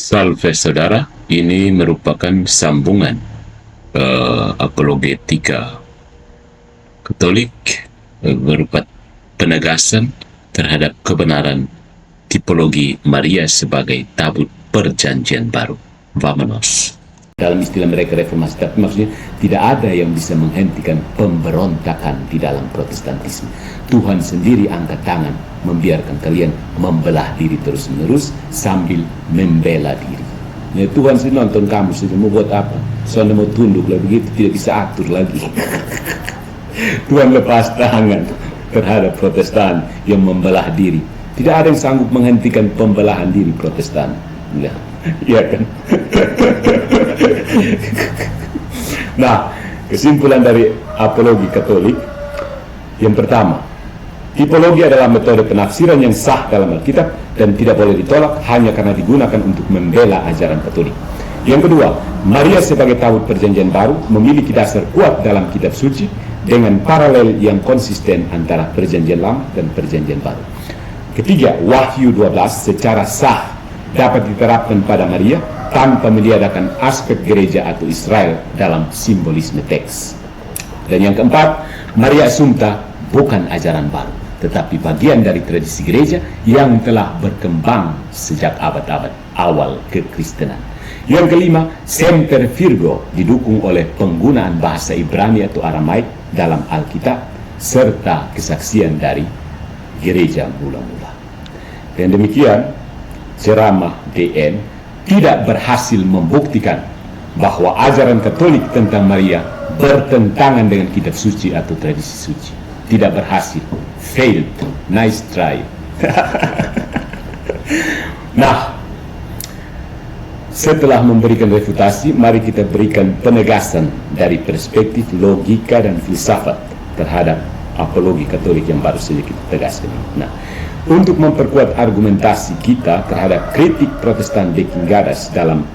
Salve saudara, ini merupakan sambungan apologetika Katolik berupa penegasan terhadap kebenaran tipologi Maria sebagai tabut perjanjian baru. Vamonos. Dalam istilah mereka reformasi, tapi maksudnya tidak ada yang bisa menghentikan pemberontakan di dalam protestantisme. Tuhan sendiri angkat tangan, membiarkan kalian membelah diri terus-menerus sambil membela diri. Ya, Tuhan sendiri nonton kamu sudah mau buat apa? Soalnya mau tunduk lah begitu, tidak bisa atur lagi. Tuhan lepas tangan terhadap Protestan yang membelah diri. Tidak ada yang sanggup menghentikan pembelahan diri Protestan. Ya, iya kan? Nah, kesimpulan dari apologi Katolik yang pertama, tipologi adalah metode penafsiran yang sah dalam Alkitab dan tidak boleh ditolak hanya karena digunakan untuk membela ajaran Katolik. Yang kedua, Maria sebagai tabut perjanjian baru memiliki dasar kuat dalam kitab suci dengan paralel yang konsisten antara perjanjian lama dan perjanjian baru. Ketiga, Wahyu 12 secara sah dapat diterapkan pada Maria tanpa meniadakan aspek gereja atau Israel dalam simbolisme teks. Dan yang keempat, Maria Assumpta bukan ajaran baru, tetapi bagian dari tradisi gereja yang telah berkembang sejak abad-abad awal kekristenan. Yang kelima, Semper Virgo didukung oleh penggunaan bahasa Ibrani atau Aramaik dalam Alkitab serta kesaksian dari gereja mula-mula. Dan demikian, ceramah DN tidak berhasil membuktikan bahwa ajaran Katolik tentang Maria bertentangan dengan kitab suci atau tradisi suci. Tidak berhasil. Failed. Nice try. Nah, setelah memberikan refutasi, mari kita berikan penegasan dari perspektif logika dan filsafat terhadap apologi Katolik yang baru saja kita tegaskan. Nah, untuk memperkuat argumentasi kita terhadap kritik Protestan de Kingadas dalam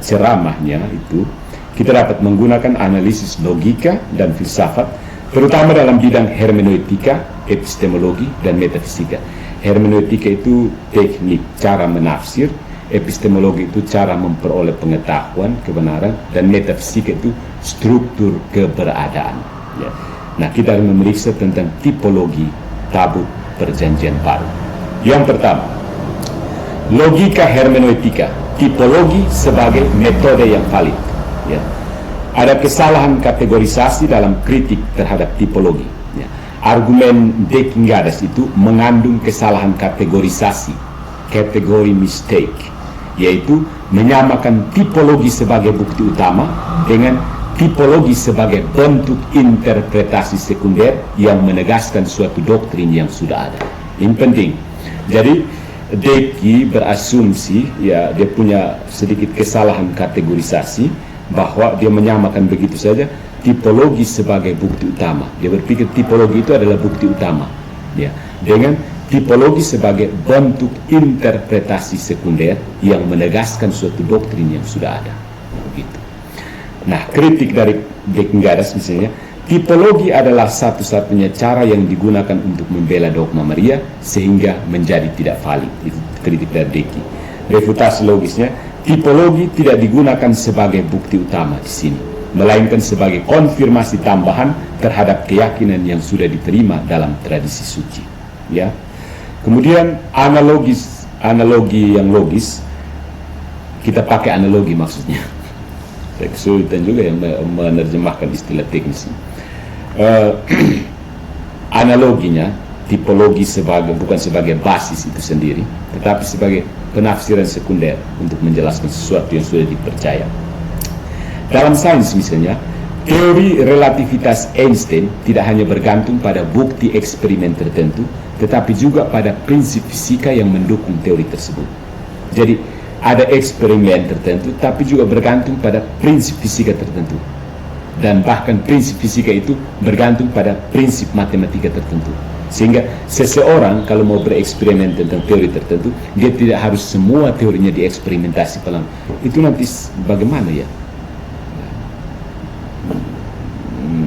ceramahnya itu, kita dapat menggunakan analisis logika dan filsafat, terutama dalam bidang hermeneutika, epistemologi, dan metafisika. Hermeneutika itu teknik cara menafsir, epistemologi itu cara memperoleh pengetahuan, kebenaran, dan metafisika itu struktur keberadaan. Ya. Nah, kita akan memeriksa tentang tipologi tabut perjanjian baru. Yang pertama, logika hermeneutika, tipologi sebagai metode yang valid. Ya. Ada kesalahan kategorisasi dalam kritik terhadap tipologi. Ya. Argumen de Kingadas itu mengandung kesalahan kategorisasi, category mistake, yaitu menyamakan tipologi sebagai bukti utama dengan tipologi sebagai bentuk interpretasi sekunder yang menegaskan suatu doktrin yang sudah ada. Ini penting. Jadi Deki berasumsi, ya, dia punya sedikit kesalahan kategorisasi bahwa dia menyamakan begitu saja tipologi sebagai bukti utama. Dia berpikir tipologi itu adalah bukti utama, ya, dengan tipologi sebagai bentuk interpretasi sekunder yang menegaskan suatu doktrin yang sudah ada. Begitu. Nah, kritik dari de Kingadas misalnya, tipologi adalah satu-satunya cara yang digunakan untuk membela dogma Maria sehingga menjadi tidak valid. Itu kritik dari Deki. Refutasi logisnya, tipologi tidak digunakan sebagai bukti utama di sini, melainkan sebagai konfirmasi tambahan terhadap keyakinan yang sudah diterima dalam tradisi suci. Ya. Kemudian analogi yang logis, kita pakai analogi maksudnya. Saya kesulitan juga yang menerjemahkan istilah teknis. Analoginya, tipologi bukan sebagai basis itu sendiri, tetapi sebagai penafsiran sekunder untuk menjelaskan sesuatu yang sudah dipercaya. Dalam sains misalnya, teori relativitas Einstein tidak hanya bergantung pada bukti eksperimen tertentu, tetapi juga pada prinsip fisika yang mendukung teori tersebut. Jadi, ada eksperimen tertentu, tapi juga bergantung pada prinsip fisika tertentu. Dan bahkan prinsip fisika itu bergantung pada prinsip matematika tertentu. Sehingga seseorang kalau mau bereksperimen tentang teori tertentu, dia tidak harus semua teorinya dieksperimentasi pelan. Itu nanti bagaimana ya?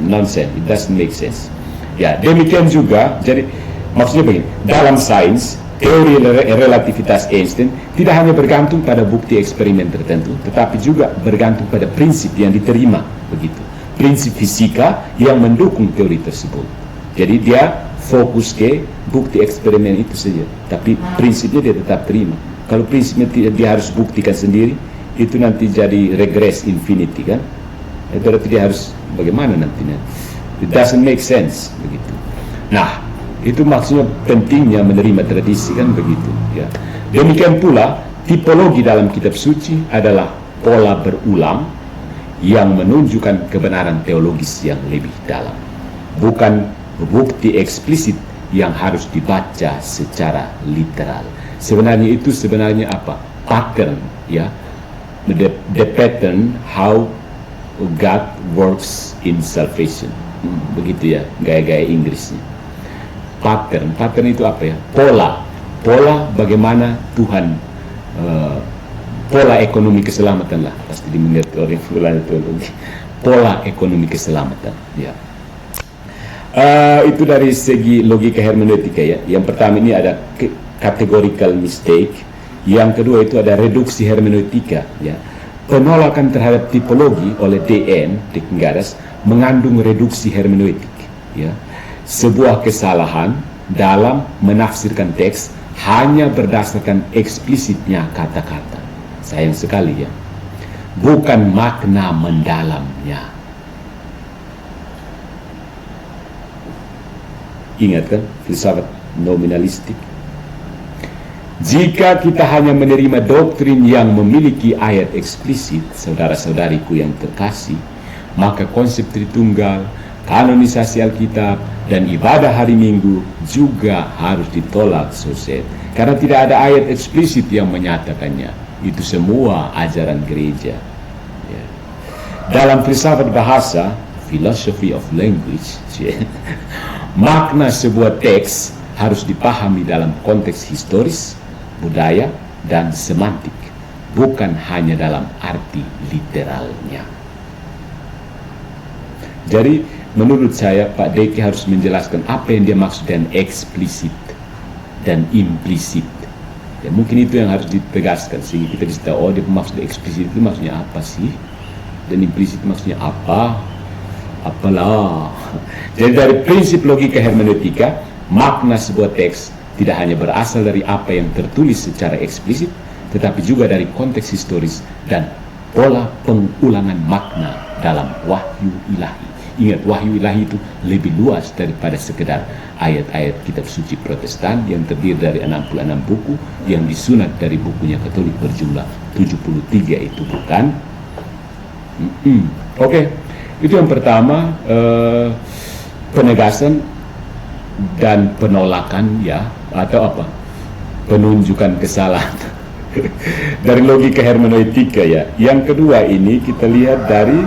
Nonsense, it doesn't make sense. Ya, demikian juga, jadi maksudnya begini, dalam sains teori relativitas Einstein tidak hanya bergantung pada bukti eksperimen tertentu, tetapi juga bergantung pada prinsip yang diterima, begitu. Prinsip fisika yang mendukung teori tersebut. Jadi dia fokus ke bukti eksperimen itu saja, tapi prinsipnya dia tetap terima. Kalau prinsipnya tidak, dia harus buktikan sendiri, itu nanti jadi regress infinity kan? Berarti dia harus bagaimana nantinya? It doesn't make sense, begitu. Nah, itu maksudnya pentingnya menerima tradisi kan begitu ya. Demikian pula tipologi dalam kitab suci adalah pola berulang yang menunjukkan kebenaran teologis yang lebih dalam, bukan bukti eksplisit yang harus dibaca secara literal. Sebenarnya itu apa? Pattern ya. The pattern how God works in salvation. Begitu ya gaya-gaya Inggrisnya. Pattern itu apa ya? Pola bagaimana Tuhan, pola ekonomi keselamatan lah, pasti dimengerti oleh fulan teologi. Pola ekonomi keselamatan, ya. Itu dari segi logika hermeneutika ya. Yang pertama ini ada categorical mistake, yang kedua itu ada reduksi hermeneutika, ya. Penolakan terhadap tipologi oleh DN Garas mengandung reduksi hermeneutik, ya. Sebuah kesalahan dalam menafsirkan teks hanya berdasarkan eksplisitnya kata-kata. Sayang sekali ya, bukan makna mendalamnya. Ingat kan filsafat nominalistik? Jika kita hanya menerima doktrin yang memiliki ayat eksplisit, saudara-saudariku yang terkasih, maka konsep Tritunggal, kanonisasi Alkitab, dan ibadah hari Minggu juga harus ditolak, Soset. Karena tidak ada ayat eksplisit yang menyatakannya. Itu semua ajaran gereja. Ya. Dalam filsafat bahasa, philosophy of language, makna sebuah teks harus dipahami dalam konteks historis, budaya, dan semantik, bukan hanya dalam arti literalnya. Jadi, menurut saya Pak Deki harus menjelaskan apa yang dia maksud dengan eksplisit dan implisit. Ya, mungkin itu yang harus ditegaskan sehingga kita bisa tahu, oh dia maksud eksplisit itu maksudnya apa sih, dan implisit maksudnya apa, apalah. Jadi dari prinsip logika hermeneutika, makna sebuah teks tidak hanya berasal dari apa yang tertulis secara eksplisit, tetapi juga dari konteks historis dan pola pengulangan makna dalam wahyu ilahi. Ingat, wahyu ilahi itu lebih luas daripada sekedar ayat-ayat kitab suci Protestan yang terdiri dari 66 buku yang disunat dari bukunya Katolik berjumlah 73 itu, bukan? Oke. Itu yang pertama, penegasan dan penolakan ya, atau apa? Penunjukan kesalahan dari logika hermeneutika ya. Yang kedua ini kita lihat dari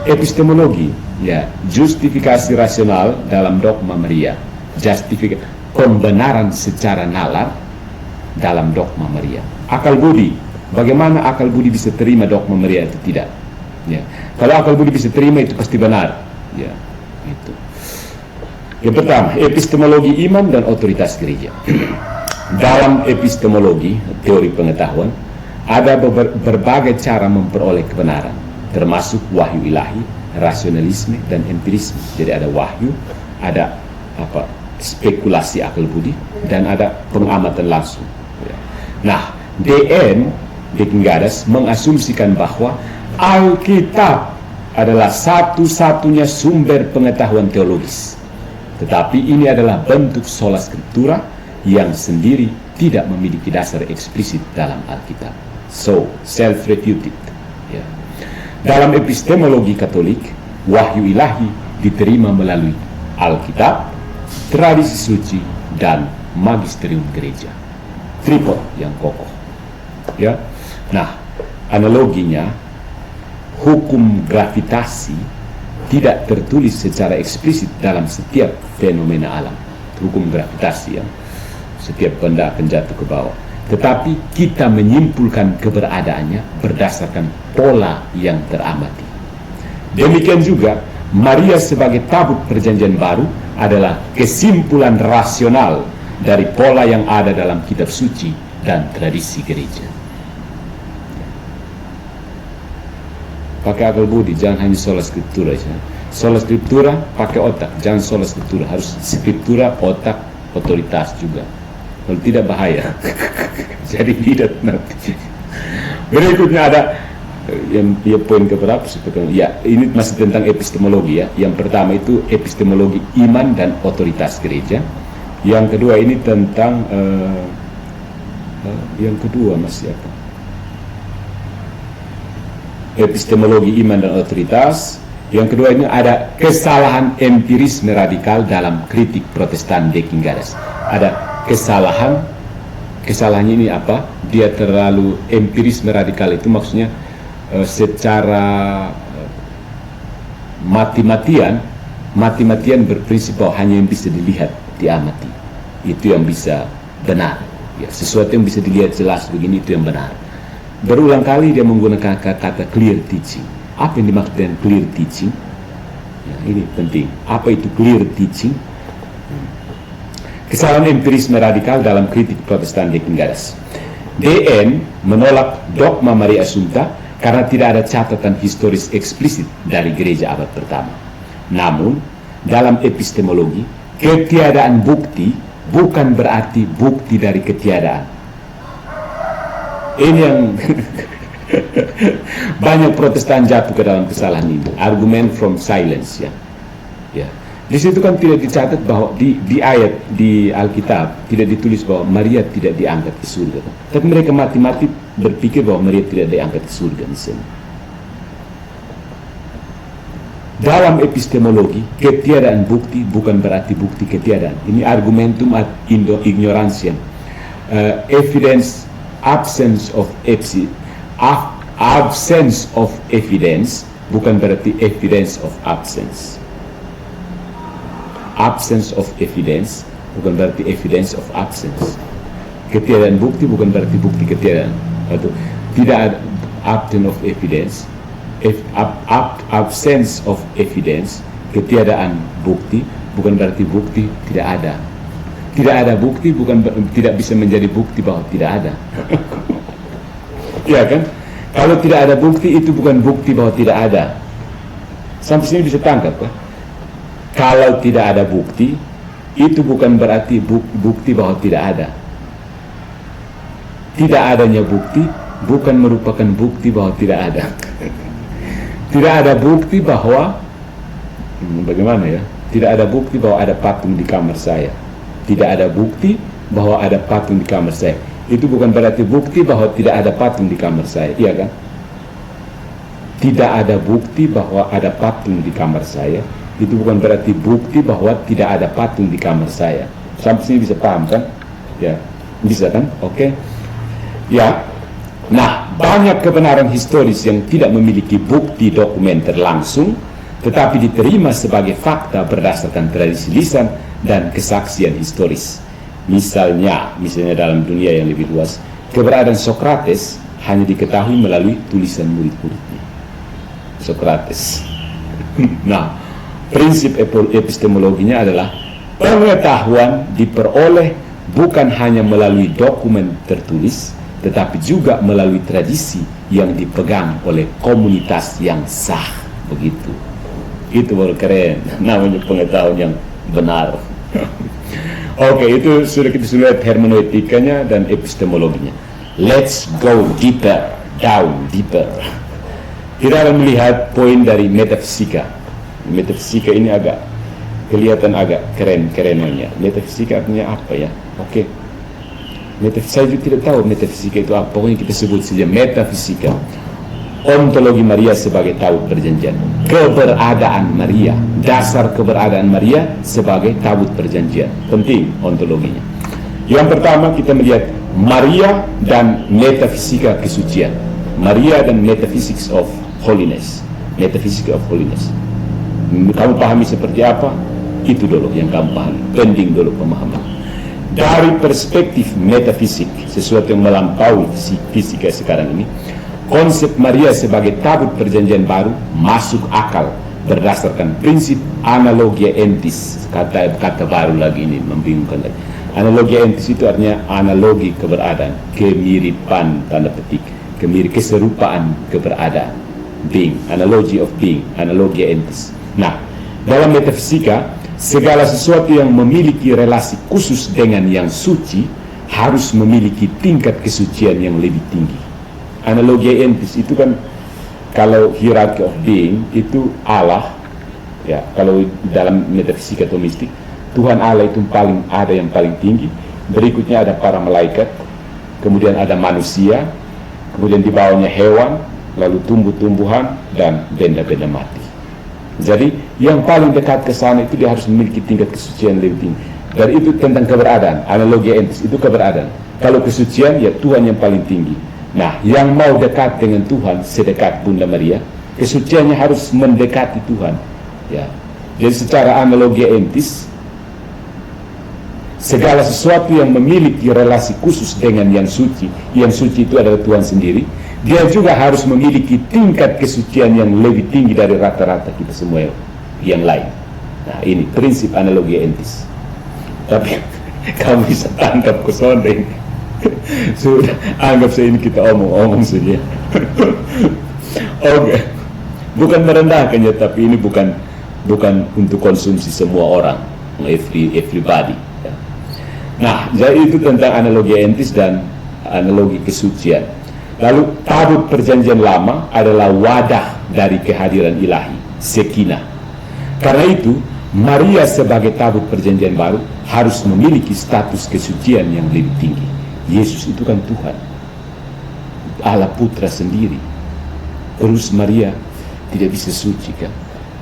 epistemologi. Ya, justifikasi rasional dalam dogma Maria, pembenaran secara nalar dalam dogma Maria. Akal budi, bagaimana akal budi bisa terima dogma Maria itu tidak? Ya, kalau akal budi bisa terima itu pasti benar. Ya, itu. Yang pertama, epistemologi iman dan otoritas gereja. Dalam epistemologi, teori pengetahuan, ada berbagai cara memperoleh kebenaran, termasuk wahyu ilahi, rasionalisme, dan empirisme. Jadi ada wahyu, ada spekulasi akal budi, dan ada pengamatan langsung. Nah, DN Garas mengasumsikan bahwa Alkitab adalah satu-satunya sumber pengetahuan teologis. Tetapi ini adalah bentuk sola scriptura yang sendiri tidak memiliki dasar eksplisit dalam Alkitab. So, self-refuted. Ya. Dalam epistemologi Katolik, wahyu ilahi diterima melalui Alkitab, tradisi suci, dan magisterium gereja. Tripod yang kokoh. Ya. Nah, analoginya, hukum gravitasi tidak tertulis secara eksplisit dalam setiap fenomena alam. Hukum gravitasi ya, setiap benda akan jatuh ke bawah. Tetapi kita menyimpulkan keberadaannya berdasarkan pola yang teramati. Demikian juga, Maria sebagai tabut perjanjian baru adalah kesimpulan rasional dari pola yang ada dalam kitab suci dan tradisi gereja. Pakai akal budi, jangan hanya sola scriptura. Sola scriptura pakai otak, jangan sola scriptura, harus scriptura, otak, otoritas juga. Kalau tidak bahaya. Jadi tidak nanti. Berikutnya ada yang poin keberapa? Ya, ini masih tentang epistemologi ya. Yang pertama itu epistemologi iman dan otoritas gereja. Yang kedua ini tentang yang kedua masih apa? Epistemologi iman dan otoritas. Yang kedua ini ada kesalahan empirisme radikal dalam kritik Protestan Decking Garas. Ada kesalahannya ini apa? Dia terlalu empirisme radikal, itu maksudnya secara mati-matian berprinsip bahwa hanya yang bisa dilihat, diamati, itu yang bisa benar ya, sesuatu yang bisa dilihat jelas begini itu yang benar. Berulang kali dia menggunakan kata clear teaching. Apa yang dimaksud dengan clear teaching? Ya, ini penting. Apa itu clear teaching? Kesalahan empirisme radikal dalam kritik Protestan Decking Garas. DN menolak dogma Maria Assumpta karena tidak ada catatan historis eksplisit dari gereja abad pertama. Namun, dalam epistemologi, ketiadaan bukti bukan berarti bukti dari ketiadaan. Ini yang banyak Protestan jatuh ke dalam kesalahan ini. Argument from silence ya. Ya. Di situ kan tidak dicatat bahwa di ayat di Alkitab tidak ditulis bahwa Maria tidak diangkat ke surga. Tapi mereka mati-mati berpikir bahwa Maria tidak diangkat ke surga misalnya. Dalam epistemologi, ketiadaan bukti bukan berarti bukti ketiadaan. Ini argumentum ad ignorantiam. Evidence absence of evidence bukan berarti evidence of absence. Absence of evidence bukan berarti evidence of absence. Ketiadaan bukti bukan berarti bukti ketiadaan. Atau tidak ada absence of evidence. Absence of evidence, ketiadaan bukti bukan berarti bukti tidak ada. Tidak ada bukti bukan tidak bisa menjadi bukti bahwa tidak ada. Ya kan? Kalau tidak ada bukti itu bukan bukti bahwa tidak ada. Sampai sini bisa tangkap kan? Kalau tidak ada bukti, itu bukan berarti bukti bahwa tidak ada. Tidak adanya bukti bukan merupakan bukti bahwa tidak ada. Tidak ada bukti bahwa, bagaimana ya? Tidak ada bukti bahwa ada patung di kamar saya. Tidak ada bukti bahwa ada patung di kamar saya. Itu bukan berarti bukti bahwa tidak ada patung di kamar saya. Iya kan? Tidak ada bukti bahwa ada patung di kamar saya. Itu bukan berarti bukti bahwa tidak ada patung di kamar saya. Sampai sini bisa paham kan? Ya, bisa kan? Oke. Ya. Nah, banyak kebenaran historis yang tidak memiliki bukti dokumenter langsung, tetapi diterima sebagai fakta berdasarkan tradisi lisan dan kesaksian historis. Misalnya dalam dunia yang lebih luas, keberadaan Socrates hanya diketahui melalui tulisan murid-muridnya. Socrates. Nah, prinsip epistemologinya adalah pengetahuan diperoleh bukan hanya melalui dokumen tertulis, tetapi juga melalui tradisi yang dipegang oleh komunitas yang sah. Begitu. Itu baru keren, namanya pengetahuan yang benar. Oke, itu sudah kita lihat hermeneutikanya dan epistemologinya. Let's go deeper, down deeper. Kita akan melihat poin dari metafisika. Metafisika ini agak kelihatan agak keren-kerenannya. Metafisika artinya apa ya? Oke. Saya juga tidak tahu metafisika itu apa. Pokoknya kita sebut saja metafisika. Ontologi Maria sebagai tabut perjanjian. Keberadaan Maria, dasar keberadaan Maria sebagai tabut perjanjian. Penting ontologinya. Yang pertama kita melihat Maria dan metafisika kesucian. Maria dan metaphysics of holiness. Metaphysics of holiness. Kamu pahami seperti apa? Itu dulu yang kamu pahami. Penting dulu pemahaman. Dari perspektif metafisik, sesuatu yang melampaui fisika sekarang ini, konsep Maria sebagai tabut perjanjian baru masuk akal berdasarkan prinsip analogia entis. Kata baru lagi ini membingungkan lagi. Analogi entis itu artinya analogi keberadaan, kemiripan tanda petik, keserupaan keberadaan, being, analogy of being, analogi entis. Nah, dalam metafisika, segala sesuatu yang memiliki relasi khusus dengan yang suci harus memiliki tingkat kesucian yang lebih tinggi. Analogi entis itu kan, kalau hierarchy of being itu Allah, ya, kalau dalam metafisika atau mistik, Tuhan Allah itu ada yang paling tinggi, berikutnya ada para malaikat, kemudian ada manusia, kemudian di bawahnya hewan, lalu tumbuh-tumbuhan dan benda-benda mati. Jadi yang paling dekat ke sana itu dia harus memiliki tingkat kesucian lebih tinggi. Dan itu tentang keberadaan, analogi entis itu keberadaan. Kalau kesucian ya Tuhan yang paling tinggi. Nah, yang mau dekat dengan Tuhan sedekat Bunda Maria, kesuciannya harus mendekati Tuhan. Ya. Jadi secara analogi entis, segala sesuatu yang memiliki relasi khusus dengan yang suci itu adalah Tuhan sendiri, dia juga harus memiliki tingkat kesucian yang lebih tinggi dari rata-rata kita semua yang lain. Nah, ini prinsip analogi entis. Tapi kamu bisa tangkap kesondeng. Sudah, anggap saja ini kita omong-omong saja. Oke. Bukan merendahkannya, tapi ini bukan untuk konsumsi semua orang, everybody. Nah, jadi itu tentang analogi entis dan analogi kesucian. Lalu tabut perjanjian lama adalah wadah dari kehadiran ilahi, Shekinah. Karena itu, Maria sebagai tabut perjanjian baru harus memiliki status kesucian yang lebih tinggi. Yesus itu kan Tuhan, Allah Putra sendiri. Terus Maria tidak bisa suci kan?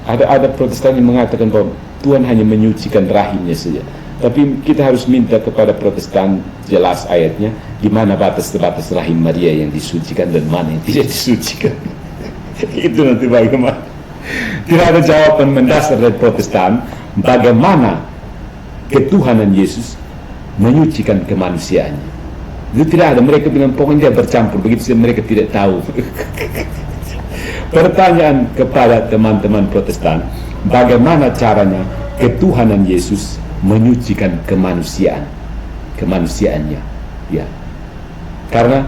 Ada Protestan yang mengatakan bahwa Tuhan hanya menyucikan rahimnya saja. Tapi kita harus minta kepada Protestan jelas ayatnya di mana batas-batas rahim Maria yang disucikan dan mana yang tidak disucikan. Itu nanti bagaimana? Tidak ada jawaban mendasar dari Protestan bagaimana ketuhanan Yesus menyucikan kemanusiaannya. Itu tidak ada. Mereka bilang pokoknya dia bercampur begitu, mereka tidak tahu. Pertanyaan kepada teman-teman Protestan, bagaimana caranya ketuhanan Yesus menyucikan kemanusiaannya, ya. Karena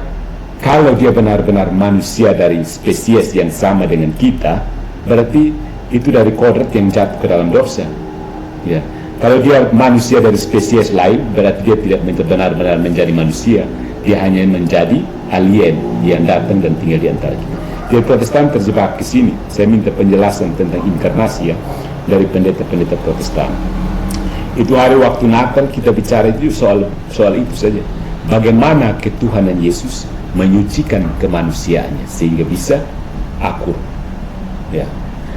kalau dia benar-benar manusia dari spesies yang sama dengan kita, berarti itu dari kodrat yang jatuh ke dalam dosa, ya. Kalau dia manusia dari spesies lain, berarti dia tidak benar-benar menjadi manusia, dia hanya menjadi alien yang datang dan tinggal di antara kita. Jadi Protestan terjebak ke sini. Saya minta penjelasan tentang inkarnasi, ya, dari pendeta-pendeta Protestan. Itu hari waktu Natal kita bicara itu soal itu saja. Bagaimana ketuhanan Yesus menyucikan kemanusiaannya sehingga bisa akur. Ya.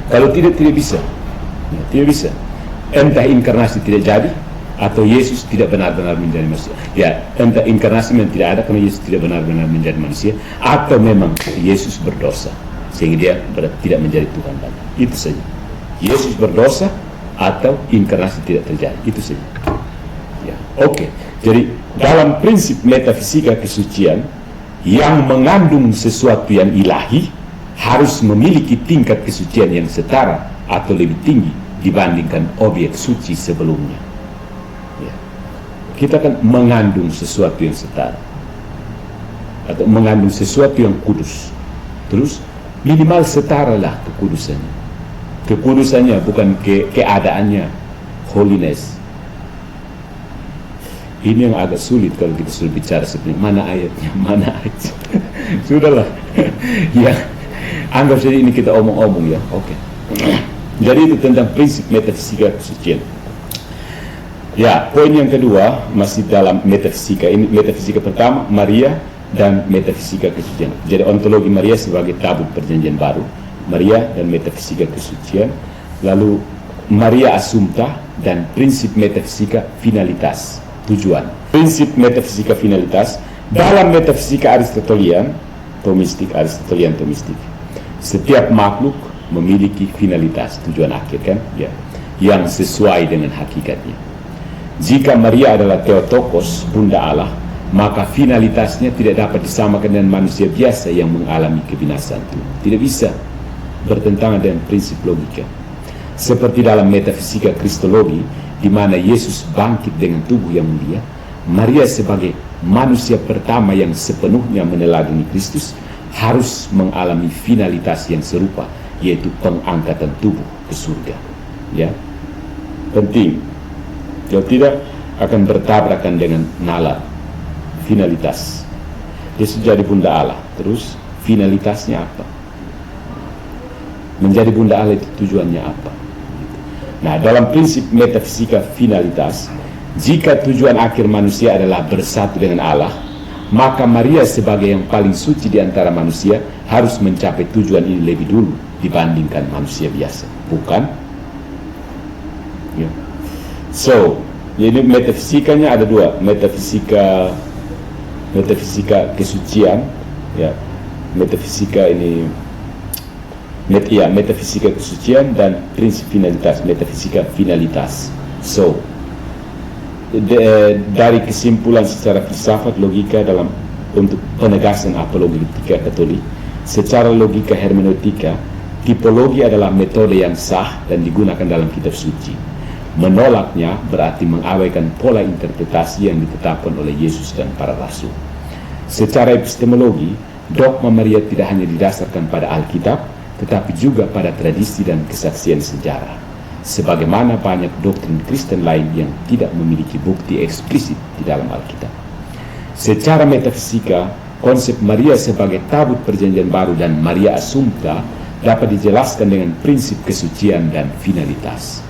Kalau tidak bisa. Ya, tidak bisa. Entah inkarnasi tidak jadi atau Yesus tidak benar-benar menjadi manusia. Ya, entah inkarnasi memang tidak ada karena Yesus tidak benar-benar menjadi manusia, atau memang Yesus berdosa sehingga dia tidak menjadi Tuhan lagi. Itu saja. Yesus berdosa atau inkarnasi tidak terjadi, itu saja. Ya, oke. Jadi dalam prinsip metafisika kesucian, yang mengandung sesuatu yang ilahi harus memiliki tingkat kesucian yang setara atau lebih tinggi dibandingkan objek suci sebelumnya. Ya. Kita kan mengandung sesuatu yang setara atau mengandung sesuatu yang kudus. Terus minimal setara lah kekudusannya. Kekudusannya bukan keadaannya, holiness. Ini yang agak sulit kalau kita sudah bicara seperti mana ayatnya, mana ayat. Sudahlah. Ya, anggap saja ini kita omong-omong, ya. Oke. Jadi itu tentang prinsip metafisika kesucian. Ya, poin yang kedua masih dalam metafisika. Ini metafisika pertama, Maria, dan metafisika kesucian. Jadi ontologi Maria sebagai tabut perjanjian baru, Maria dan metafisika kesucian, lalu Maria Assumpta dan prinsip metafisika finalitas, tujuan. Prinsip metafisika finalitas dalam metafisika Aristotelian, Thomistik, Aristotelian Thomistik, setiap makhluk memiliki finalitas, tujuan akhir kan, ya, yang sesuai dengan hakikatnya. Jika Maria adalah Theotokos, Bunda Allah, maka finalitasnya tidak dapat disamakan dengan manusia biasa yang mengalami kebinasaan. Tidak bisa, bertentangan dengan prinsip logika. Seperti dalam metafisika kristologi, di mana Yesus bangkit dengan tubuh yang mulia, Maria sebagai manusia pertama yang sepenuhnya meneladani Kristus harus mengalami finalitas yang serupa, yaitu pengangkatan tubuh ke surga. Ya, penting. Kalau tidak akan bertabrakan dengan nalar finalitas. Dia sudah jadi bunda Allah, terus finalitasnya apa? Menjadi bunda Allah itu tujuannya apa? Nah, dalam prinsip metafisika finalitas, jika tujuan akhir manusia adalah bersatu dengan Allah, maka Maria sebagai yang paling suci di antara manusia harus mencapai tujuan ini lebih dulu dibandingkan manusia biasa, bukan? Ya. So, jadi metafisikanya ada dua, metafisika kesucian, ya, metafisika ini, metafisika kesucian dan prinsip finalitas, metafisika finalitas. So, dari kesimpulan secara filsafat logika dalam untuk penegasan apologetika Katolik, secara logika hermeneutika, tipologi adalah metode yang sah dan digunakan dalam kitab suci. Menolaknya berarti mengabaikan pola interpretasi yang ditetapkan oleh Yesus dan para rasul. Secara epistemologi, dogma Maria tidak hanya didasarkan pada Alkitab, tetapi juga pada tradisi dan kesaksian sejarah, sebagaimana banyak doktrin Kristen lain yang tidak memiliki bukti eksplisit di dalam Alkitab. Secara metafisika, konsep Maria sebagai tabut perjanjian baru dan Maria Assumpta dapat dijelaskan dengan prinsip kesucian dan finalitas,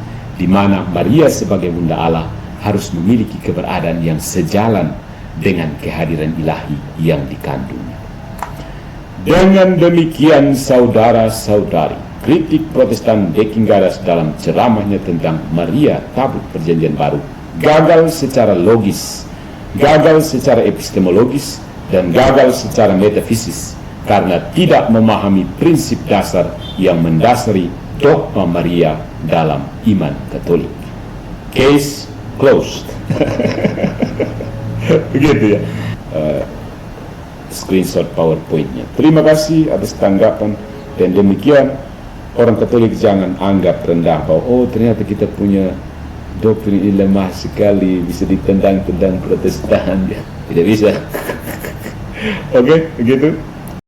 di mana Maria sebagai bunda Allah harus memiliki keberadaan yang sejalan dengan kehadiran ilahi yang dikandungnya. Dengan demikian, saudara-saudari, kritik Protestan Dekingaras dalam ceramahnya tentang Maria tabut perjanjian baru gagal secara logis, gagal secara epistemologis, dan gagal secara metafisis karena tidak memahami prinsip dasar yang mendasari dogma Maria dalam iman Katolik. Case closed. Begitu ya. Screenshot PowerPoint-nya. Terima kasih atas tanggapan, dan demikian orang Katolik jangan anggap rendah bahwa oh ternyata kita punya doktrin ini lemah sekali, bisa ditendang-tendang Protestan ya. Tidak bisa. Oke, begitu.